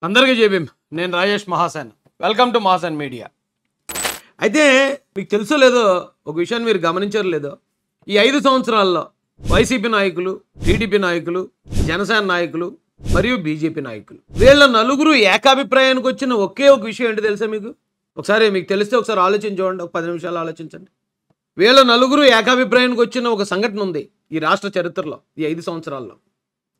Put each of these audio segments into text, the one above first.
అందరికీ జేబీఎం. నేను Rajesh Mahasen. Welcome to Mahasen media. అయితే మీకు తెలుసో లేదో ఒక విషయాన్ని మీరు గమనించారో లేదో, ఈ 5 సంవత్సరాల్లో వైసీపీ నాయకులు, టీడీపీ నాయకులు, జనసేన నాయకులు మరియు బీజేపీ నాయకులు వీళ్ళ నలుగురు ఏకాభిప్రాయానికి వచ్చిన ఒకే ఒక విషయం ఏంటి తెలుసా మీకు? ఒకసారి మీకు తెలిస్తే ఒకసారి ఆలోచించి చూడండి, ఒక 10 నిమిషాలు ఆలోచించండి. వీళ్ళ నలుగురు ఏకాభిప్రాయానికి వచ్చిన ఒక సంఘటన ఉంది ఈ రాష్ట్ర చరిత్రలో ఈ 5 సంవత్సరాల్లో.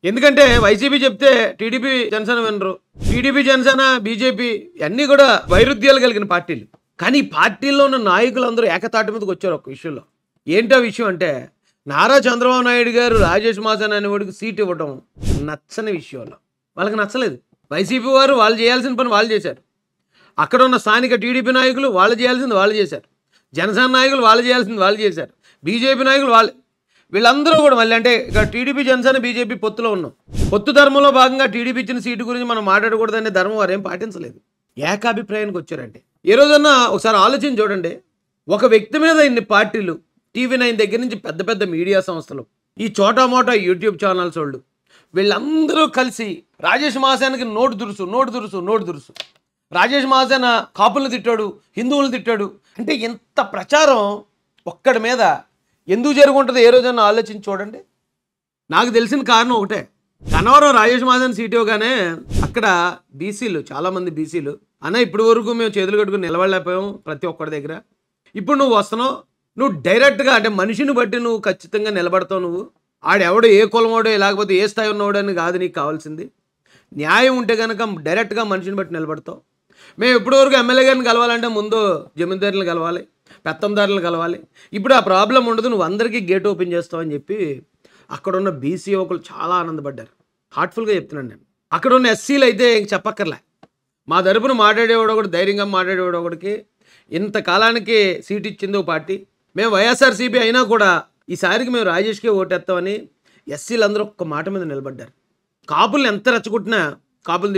ఎందుకంటే వైసీపీ చెప్తే టీడీపీ జనసేన వినరు, టీడీపీ జనసేన బీజేపీ అన్నీ కూడా వైరుధ్యాలు కలిగిన పార్టీలు. కానీ ఈ పార్టీల్లో ఉన్న నాయకులందరూ ఏకతాటి మీదకి వచ్చారు ఒక విషయంలో. ఏంటో విషయం అంటే, నారా చంద్రబాబు నాయుడు గారు రాజేష్ మహాసేన్ అనేవాడికి సీట్ ఇవ్వడం నచ్చని విషయంలో వాళ్ళకి నచ్చలేదు. వైసీపీ వారు వాళ్ళు చేయాల్సిన పని వాళ్ళు చేశారు, అక్కడ ఉన్న స్థానిక టీడీపీ నాయకులు వాళ్ళు చేయాల్సింది వాళ్ళు చేశారు, జనసేన నాయకులు వాళ్ళు చేయాల్సింది వాళ్ళు చేశారు, బీజేపీ నాయకులు వాళ్ళు, వీళ్ళందరూ కూడా మళ్ళీ అంటే ఇక టీడీపీ జనసేన బీజేపీ పొత్తులో ఉన్నాం. పొత్తు ధర్మంలో భాగంగా టీడీపీ ఇచ్చిన సీటు గురించి మనం మాట్లాడకూడదనే ధర్మం వారు ఏం పాటించలేదు. ఏకాభిప్రాయానికి వచ్చారంటే ఏ రోజన్నా ఒకసారి ఆలోచించి చూడండి. ఒక వ్యక్తి మీద ఇన్ని పార్టీలు, TV9 దగ్గర నుంచి పెద్ద పెద్ద మీడియా సంస్థలు, ఈ చోటా మోటా యూట్యూబ్ ఛానల్స్ వాళ్ళు, వీళ్ళందరూ కలిసి రాజేష్ మహాసేన్కి నోటు దురుసు, రాజేష్ మహాసేన కాపులను తిట్టాడు, హిందువులను తిట్టాడు అంటే ఇంత ప్రచారం ఒక్కడి మీద ఎందుకు జరుగుంటుందో ఏ రోజన్నా ఆలోచించి చూడండి. నాకు తెలిసిన కారణం ఒకటే, గన్నవరం రాజేష్ మహాసేన్ సీట్ ఇవ్వగానే అక్కడ బీసీలు, చాలామంది బీసీలు అన్న ఇప్పటి వరకు మేము చేతులు కట్టుకుని నిలబడలేకపోయాం ప్రతి ఒక్కడి దగ్గర, ఇప్పుడు నువ్వు వస్తున్నావు, నువ్వు డైరెక్ట్గా అంటే మనిషిని బట్టి నువ్వు ఖచ్చితంగా నిలబడతావు, నువ్వు ఆడెవడో ఏ కులమోడో లేకపోతే ఏ స్థాయి ఉన్నవాడు అని కాదు నీకు కావాల్సింది, న్యాయం ఉంటే కనుక డైరెక్ట్గా మనిషిని బట్టి నిలబడతావు. మేము ఇప్పటివరకు ఎమ్మెల్యే గారిని కలవాలంటే ముందు జమీందారులు కలవాలి, పెత్తందారులు కలవాలి, ఇప్పుడు ఆ ప్రాబ్లం ఉండదు, నువ్వు అందరికీ గేట్ ఓపెన్ చేస్తావు అని చెప్పి అక్కడ ఉన్న బీసీ యువకులు చాలా ఆనందపడ్డారు. హార్ట్ఫుల్గా చెప్తున్నాను నేను. అక్కడ ఉన్న ఎస్సీలు అయితే ఇంక చెప్పక్కర్లే, మా తరపున మాట్లాడేవాడు ఒకటి, ధైర్యంగా మాట్లాడేవాడు ఒకటికి ఇంతకాలానికి సీట్ ఇచ్చింది ఒక పార్టీ. మేము వైఎస్ఆర్సీపీ అయినా కూడా ఈసారికి మేము రాజేష్కే ఓటేస్తామని ఎస్సీలు అందరూ ఒక్క మాట మీద నిలబడ్డారు. కాపుల్ని ఎంత రెచ్చగొట్టినా కాపులు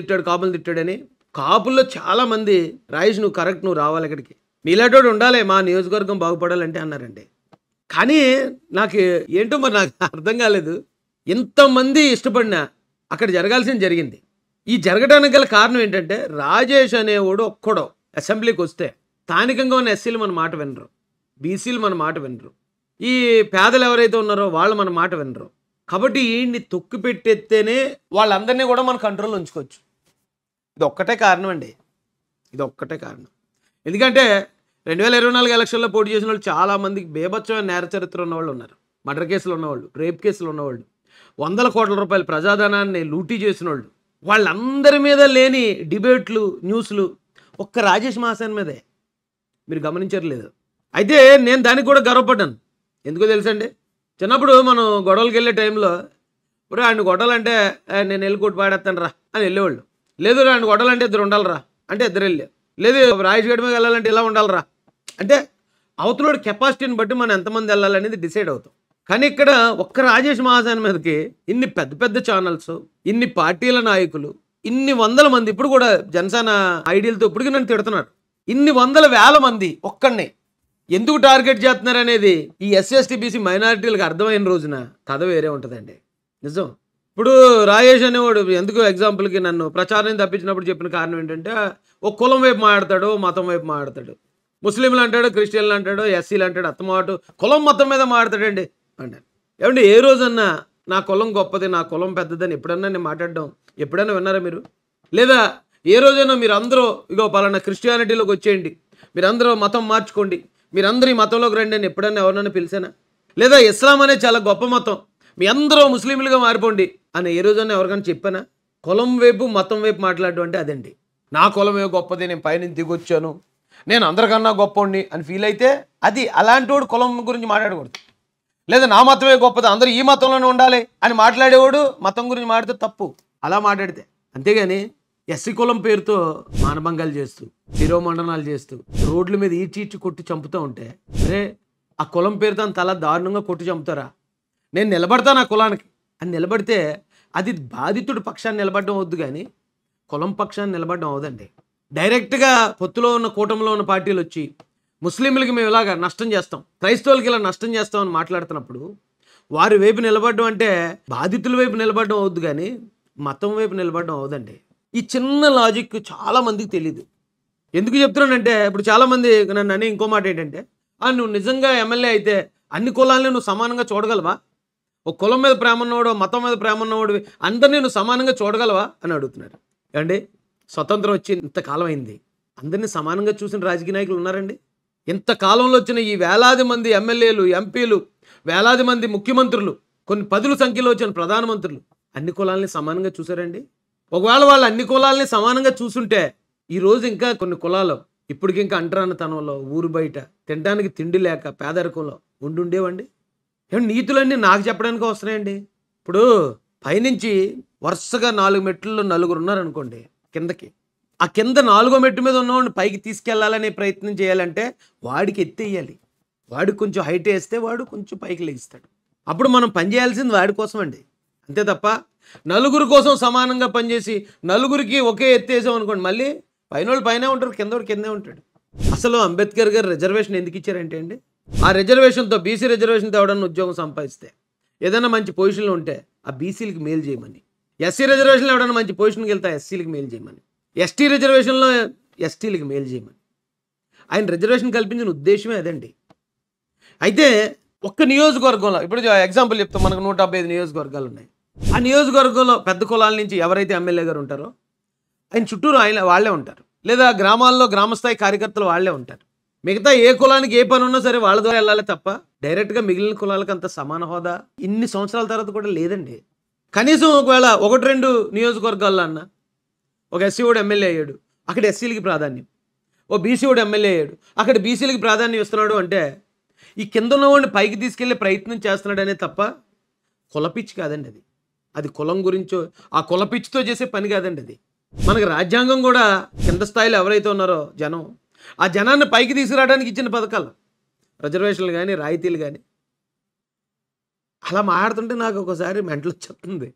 తిట్టాడని కాపుల్లో చాలామంది రాజేష్ నువ్వు కరెక్ట్, నువ్వు రావాలి ఇక్కడికి, నీలాంటి ఉండాలి మా నియోజకవర్గం బాగుపడాలంటే అన్నారండి. కానీ నాకు ఏంటో మరి నాకు అర్థం కాలేదు, ఇంతమంది ఇష్టపడినా అక్కడ జరగాల్సింది జరిగింది. ఈ జరగడానికి గల కారణం ఏంటంటే, రాజేష్ అనేవాడు ఒక్కడో అసెంబ్లీకి వస్తే స్థానికంగా ఉన్న ఎస్సీలు మన మాట వినరు, బీసీలు మన మాట వినరు, ఈ పేదలు ఎవరైతే ఉన్నారో వాళ్ళు మన మాట వినరు. కాబట్టి ఈయన్ని తొక్కి పెట్టేస్తేనే వాళ్ళందరినీ కూడా మన కంట్రోల్లో ఉంచుకోవచ్చు. ఇది ఒక్కటే కారణం అండి, ఇది ఒక్కటే కారణం. ఎందుకంటే 2024 ఎలక్షన్లో పోటీ చేసిన వాళ్ళు చాలామందికి బేభత్సమైన నేర చరిత్ర ఉన్నవాళ్ళు ఉన్నారు, మర్డర్ కేసులు ఉన్నవాళ్ళు, రేప్ కేసులు ఉన్నవాళ్ళు, 100 కోట్ల రూపాయల ప్రజాధనాన్ని లూటీ చేసిన వాళ్ళు, వాళ్ళందరి మీద లేని డిబేట్లు, న్యూస్లు ఒక్క రాజేష్ మహాసేన్ మీదే. మీరు గమనించట్లేదు. అయితే నేను దానికి కూడా గర్వపడ్డాను. ఎందుకో తెలుసండి, చిన్నప్పుడు మనం గొడవలకి వెళ్ళే టైంలో ఇప్పుడు ఆయన గొడవలంటే నేను వెళ్ళి కొట్టి పాడేస్తాను రా అని వెళ్ళేవాళ్ళు, లేదు ఆయన గొడవలంటే ఇద్దరు ఉండాలిరా అంటే ఇద్దరు వెళ్ళే, లేదు రాజేష్ గడి మీద వెళ్ళాలంటే ఇలా ఉండాలిరా అంటే అవతలోడి కెపాసిటీని బట్టి మనం ఎంతమంది వెళ్ళాలనేది డిసైడ్ అవుతాం. కానీ ఇక్కడ ఒక్క రాజేష్ మహాసేన్ మీదకి ఇన్ని పెద్ద పెద్ద ఛానల్స్, ఇన్ని పార్టీల నాయకులు, ఇన్ని వందల మంది, ఇప్పుడు కూడా జనసేన ఐడియాలతో ఇప్పటికీ నన్ను తిడుతున్నారు, ఇన్ని వందల వేల మంది ఒక్కడిని ఎందుకు టార్గెట్ చేస్తున్నారు అనేది ఈ SC/ST/BC మైనారిటీలకు అర్థమైన రోజున కథ వేరే ఉంటుందండి. నిజం. ఇప్పుడు రాజేష్ అనేవాడు ఎందుకు ఎగ్జాంపుల్కి నన్ను ప్రచారం తప్పించినప్పుడు చెప్పిన కారణం ఏంటంటే, ఒక కులం వైపు మాట్లాడతాడు, మతం వైపు మాట్లాడతాడు, ముస్లింలు అంటాడు, క్రిస్టియన్లు అంటాడు, ఎస్సీలు అంటాడు, అత్తమాట కులం మొత్తం మీద మాట్లాడతాడండి అంటాడు. ఏమంటే ఏ రోజన్నా నా కులం గొప్పది, నా కులం పెద్దదని ఎప్పుడన్నా నేను మాట్లాడడం ఎప్పుడైనా విన్నారా మీరు? లేదా ఏ రోజైనా మీరు అందరూ ఇగో పలానా క్రిస్టియానిటీలోకి వచ్చేయండి, మీరందరూ మతం మార్చుకోండి, మీరందరూ ఈ మతంలోకి రండి అని ఎప్పుడన్నా ఎవరన్నా పిలిచానా? లేదా ఇస్లాం అనేది చాలా గొప్ప మతం, మీ అందరూ ముస్లింలుగా మారిపోండి అని ఏ రోజన్నా ఎవరికైనా చెప్పానా? కులం వైపు మతం వైపు మాట్లాడడం అంటే అదండి. నా కులమే గొప్పది, నేను పైన దిగొచ్చాను, నేను అందరికన్నా గొప్పండి అని ఫీల్ అయితే అది అలాంటి వాడు కులం గురించి మాట్లాడకూడదు. లేదా నా మతమే గొప్పది, అందరూ ఈ మతంలోనే ఉండాలి అని మాట్లాడేవాడు మతం గురించి మాట్లాడితే తప్పు, అలా మాట్లాడితే. అంతేగాని ఎస్సీ కులం పేరుతో మానభంగాలు చేస్తూ, శిరోమండనాలు చేస్తూ, రోడ్ల మీద ఈడ్చి కొట్టి చంపుతూ ఉంటే, అరే ఆ కులం పేరుతో అంత అలా దారుణంగా కొట్టి చంపుతారా? నేను నిలబడతాను ఆ కులానికి అని నిలబడితే అది బాధితుడి పక్షాన్ని నిలబడడం అవుద్దు, కానీ కులం పక్షాన్ని నిలబడడం అవదండి. డైరెక్ట్గా పొత్తులో ఉన్న కూటమిలో ఉన్న పార్టీలు వచ్చి ముస్లింలకి మేము ఇలాగ నష్టం చేస్తాం, క్రైస్తవులకి ఇలా నష్టం చేస్తాం అని మాట్లాడుతున్నప్పుడు వారి వైపు నిలబడడం అంటే బాధితుల వైపు నిలబడడం అవుద్దు, కానీ మతం వైపు నిలబడడం అవదండి. ఈ చిన్న లాజిక్ చాలా మందికి తెలీదు. ఎందుకు చెప్తున్నానంటే ఇప్పుడు చాలామంది నన్ను అని ఇంకో మాట ఏంటంటే, నువ్వు నిజంగా ఎమ్మెల్యే అయితే అన్ని కులాలని నువ్వు సమానంగా చూడగలవా? ఒక కులం మీద ప్రేమ ఉన్నవాడు, మతం మీద ప్రేమ ఉన్నవాడు అందరినీ నువ్వు సమానంగా చూడగలవా అని అడుగుతున్నారు. ఏమండి, స్వతంత్రం వచ్చి ఇంతకాలం అయింది, అందరినీ సమానంగా చూసిన రాజకీయ నాయకులు ఉన్నారండి? ఇంతకాలంలో వచ్చిన ఈ వేలాది మంది ఎమ్మెల్యేలు, ఎంపీలు, వేలాది మంది ముఖ్యమంత్రులు, కొన్ని పదుల సంఖ్యలో వచ్చిన ప్రధానమంత్రులు అన్ని కులాలని సమానంగా చూసారండి? ఒకవేళ వాళ్ళు అన్ని కులాలని సమానంగా చూసుంటే ఈరోజు ఇంకా కొన్ని కులాలు ఇప్పటికి ఇంకా అంటరానితనంలో, ఊరు బయట తినడానికి తిండి లేక పేదరికంలో ఉండుండేవండి. ఏమంటే నీతులన్నీ నాకు చెప్పడానికి వస్తున్నాయండి. ఇప్పుడు పైనుంచి వరుసగా 4 మెట్లలో నలుగురు ఉన్నారనుకోండి కిందకి, ఆ కింద 4వ మెట్టు మీద ఉన్నవాడిని పైకి తీసుకెళ్లాలనే ప్రయత్నం చేయాలంటే వాడికి ఎత్తేయాలి. వాడికి కొంచెం హైట్ వేస్తే వాడు కొంచెం పైకి లెగిస్తాడు. అప్పుడు మనం పని చేయాల్సింది వాడి కోసం అండి. అంతే తప్ప నలుగురు కోసం సమానంగా పనిచేసి నలుగురికి ఒకే ఎత్తేసాం అనుకోండి, మళ్ళీ పైనోళ్ళు పైనే ఉంటారు, కిందోడు కిందే ఉంటాడు. అసలు అంబేద్కర్ గారు రిజర్వేషన్ ఎందుకు ఇచ్చారంటే అండి, ఆ రిజర్వేషన్తో బీసీ రిజర్వేషన్తో ఎవడన్నా ఉద్యోగం సంపాదిస్తే ఏదైనా మంచి పొజిషన్లో ఉంటే ఆ బీసీలకి మేలు చేయమని, ఎస్సీ రిజర్వేషన్లో ఎవడన్నా మంచి పొజిషన్కి వెళ్తే ఎస్సీలకి మేలు చేయమని, ఎస్టీ రిజర్వేషన్లో ఎస్టీలకి మేలు చేయమని ఆయన రిజర్వేషన్ కల్పించిన ఉద్దేశమే అదండి. అయితే ఒక్క నియోజకవర్గంలో ఇప్పుడు ఎగ్జాంపుల్ చెప్తాం, మనకు 175 నియోజకవర్గాలు ఉన్నాయి. ఆ నియోజకవర్గంలో పెద్ద కులాల నుంచి ఎవరైతే ఎమ్మెల్యే గారు ఉంటారో ఆయన చుట్టూరు వాళ్ళే ఉంటారు, లేదా గ్రామాల్లో గ్రామస్థాయి కార్యకర్తలు వాళ్ళే ఉంటారు. మిగతా ఏ కులానికి ఏ పని ఉన్నా సరే వాళ్ళ ద్వారా వెళ్ళాలి తప్ప డైరెక్ట్గా మిగిలిన కులాలకు అంత సమాన హోదా ఇన్ని సంవత్సరాల తర్వాత కూడా లేదండి. కనీసం ఒకవేళ 1-2 నియోజకవర్గాల్లో అన్న ఒక ఎస్సీ వాడు ఎమ్మెల్యే అయ్యాడు, అక్కడ ఎస్సీలకి ప్రాధాన్యం, ఓ బీసీ వాడు ఎమ్మెల్యే అయ్యాడు, అక్కడ బీసీలకి ప్రాధాన్యం ఇస్తున్నాడు అంటే ఈ కింద ఉన్నవాడిని పైకి తీసుకెళ్లే ప్రయత్నం చేస్తున్నాడనే తప్ప కులపిచ్చి కాదండి అది. అది కులం గురించో ఆ కులపిచ్చితో చేసే పని కాదండి అది. మనకి రాజ్యాంగం కూడా కింద స్థాయిలో ఎవరైతే ఉన్నారో జనం, ఆ జనాన్ని పైకి తీసుకురావడానికి ఇచ్చిన పథకాలు, రిజర్వేషన్లు కానీ రాయితీలు కానీ. అలా మాట్లాడుతుంటే నాకు ఒకసారి మెంటలు వచ్చేస్తుంది.